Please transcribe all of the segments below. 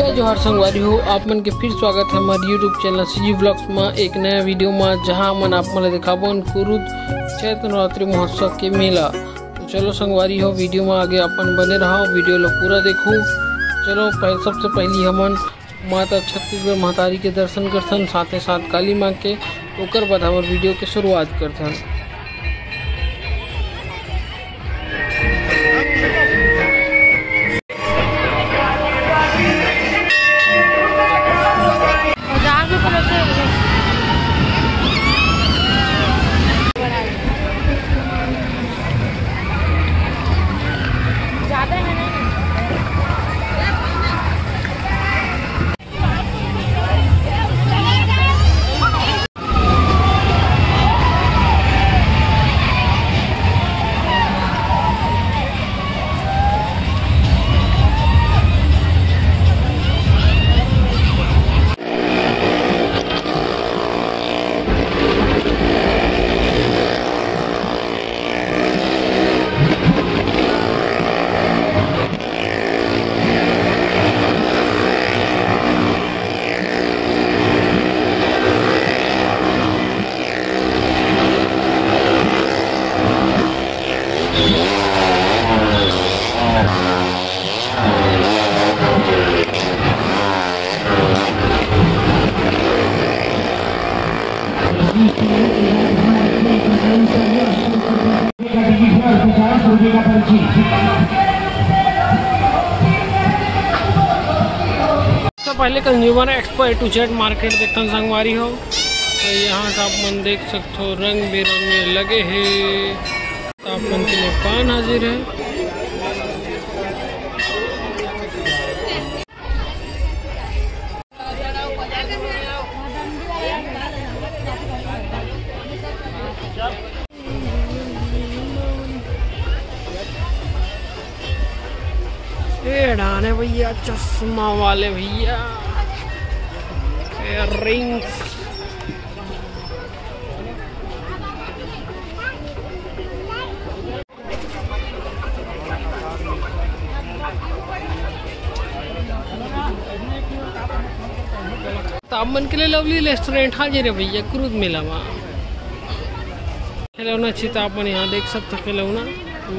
जय जोहार संगवारी हो, आप मन के फिर स्वागत है हमारे यूट्यूब चैनल सीजी व्लॉग्स में एक नया वीडियो में, जहां मन आप मन दिखाबन कुरुद चैत्र नवरात्रि महोत्सव के मेला। तो चलो संगवारी हो, वीडियो में आगे अपन बने रहो, वीडियो लो पूरा देखो। चलो सबसे पहली हमन माता छत्तीसगढ़ महतारी के दर्शन करथन, साथ ही साथ काली माँ के। ओकर बाद हमारे वीडियो के शुरुआत करथन। तो पहले consumer expo A to Z market देखते संगवारी हो। तो यहाँ से आप मन देख सकते हो, रंग बिरंगे लगे हैं। तो आप मन के लिए पान हाजिर है। डाने भैया, चश्मा वाले भैया, इयररिंग्स। तापमन के लिए लवली रेस्टोरेंट हाजिर है भैया क्रूज मेला में। खिलौना अच्छी तापमन यहाँ देख सकते हो, खिलौना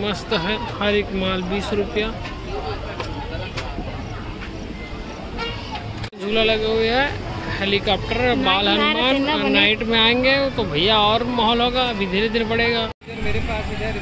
मस्त है। हर एक माल 20 रुपया। झूला लगे हुए है, हेलीकॉप्टर, बाल हनुमान। नाइट में आएंगे तो भैया और माहौल होगा, अभी धीरे धीरे बढ़ेगा। मेरे पास इधर